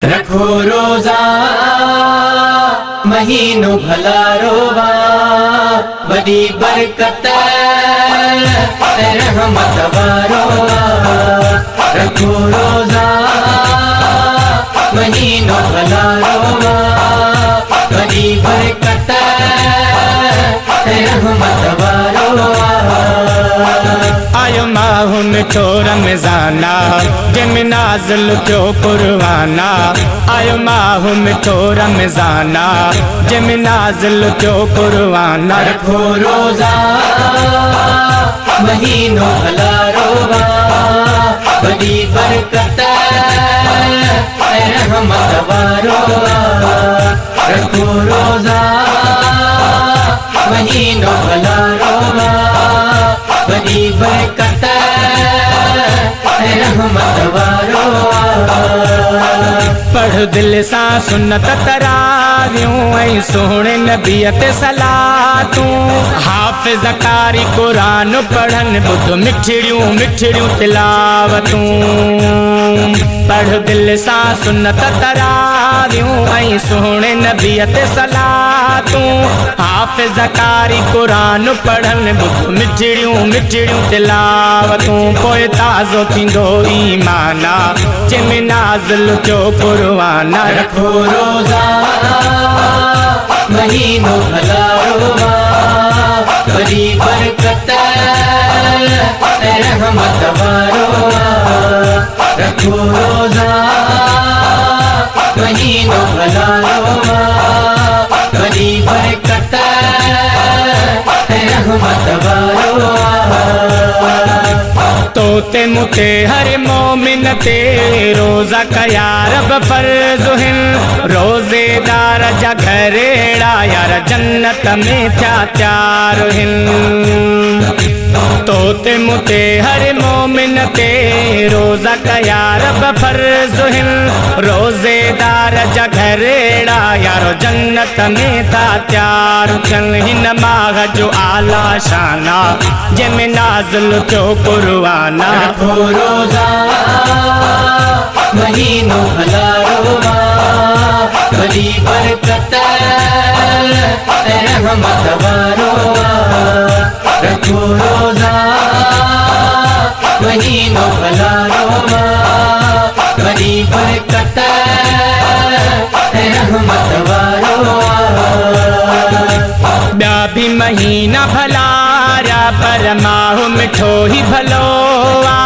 रखो रोजा महीनों भला रोवा, बड़ी बरकत रहमत वारोवा। रखो रोजा महीनों भला रोवा, बड़ी बरकत रहमत वारोवा। आयो माहू मिठो रमज़ाना, जंहिंमें नाज़िल थियो कुरबाना। आयो माहू मिठो रमज़ाना, जंहिंमें नाज़िल थियो कुरबाना। रखो रोजा महीनों भला रोवा, बड़ी बरकत रहमत वारोवा। रखो रोजा महीनों भला रोवा, बड़ी बरकत रहमत वारोवा। पढ़ दिल सां सुन्नत तरावियूं ऐं सोहणे नबीअ ते सलातूं। हाफ़िज़ कारी क़ुरान पढ़नि, ॿुध मिठड़ियूं मिठड़ियूं तिलावतूं। पढ़ दिल सां सुन्नत तरावियूं ऐं सोहणे नबीअ ते सलातूं। हाफ़िज़ कारी क़ुरान पढ़नि, ॿुध मिठड़ियूं मिठड़ियूं तिलावतूं। पोइ ताज़ो थींदो ईमाना, जंहिंमें नाज़िल थियो कुरबाना। रखो रोजा महीनों भला रोवा, बड़ी बरकत रहमत वारोवा। रखो रोजा महीनों भला रोवा, बड़ी बरकत रहमत वारोवा। तोते मुते हर मोमिन ते रोज़ा कया रब फर्ज़ हिन। रोज़ेदार जा घरेड़ा यार जन्नत में थिया त्यार हिन। तोते मुते हर मोमिन ते रोज़ा कया रब फर्ज़ हिन। रोज़ेदार जा घरेड़ा यारो जन्नत में था त्यार थियन। हिन माह जो आला शाना, जंहिंमें नाज़िल थियो कुरबाना। रखो रोजा महीनों भला रोवा, बड़ी बरकत रहमत वारोवा। रखो रोजा महीनों भला रोवा, बड़ी बरकत रहमत वारोवा। ॿिया भी महीना भलारा, पर माहू मिठो ही भलो आ।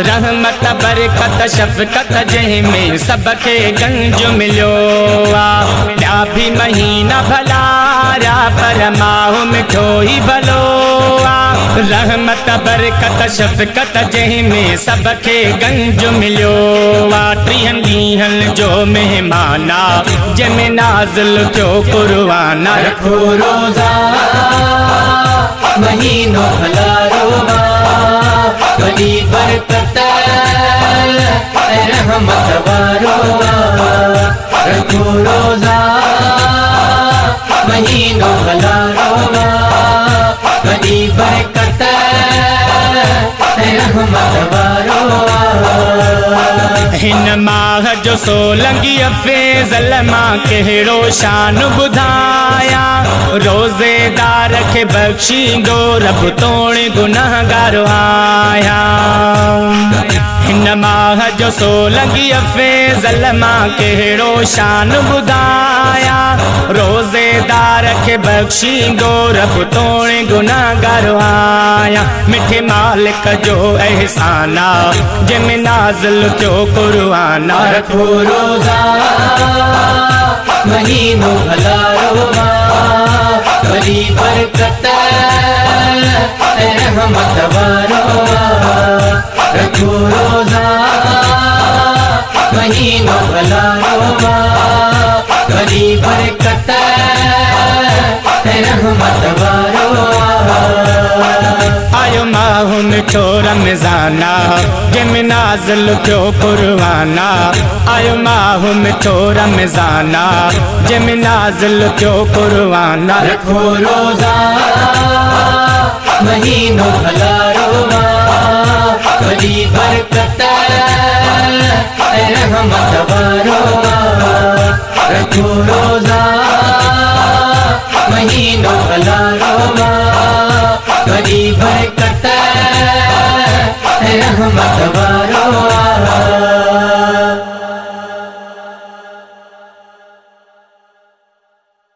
रहमत बरकत शफ़क़त जंहिंमें सबके गंज मिलियो आ। ॿिया भी महीना भलारा, पर माहू मिठो ही भलो आ। रहमत बरकत शफ़क़त जंहिंमें सबके गंज मिलियो आ। 30 ॾींहंनि जो महिमाना, जंहिंमें नाज़िल थियो कुरबाना। रखो रोजा महीनों भला रोवा, बड़ी बरकत रहमत वारोवा। रखो रोजा महीनों भला रोवा, बड़ी बरकत रहमत वारोवा। हिन माह जो सोलंगी फैज़ल मां कहिड़ो शान ॿुधाया। रोज़ेदार खे बख़्शी दो रब तोड़े गुनाहगार आया। हिन माह जो सोलंगी फैज़ल मां कहिड़ो शान ॿुधाया। रोज़ेदार खे बख़्शी दो रब तोड़े गुनाहगार आया। मिठे मालिक जो एहसाना, जंहिंमें नाज़िल थियो कुरबाना। रखो रोजा महीनों भला रोवा, बड़ी बरकत रहमत वारोवा। रखो रोजा महीनों भला रोवा, बड़ी बरकत रहमत वारोवा। आयो माहू मिठो रमज़ाना, जंहिंमें नाज़िल थियो कुरबाना। आयो माहू मिठो रमज़ाना, जंहिंमें नाज़िल थियो कुरबाना। रखो रोजा महीनों भला रोवा, बड़ी बरकत रहमत वारो रखो रोजा महीनों भलारो बड़ी बरकत रहमत वारो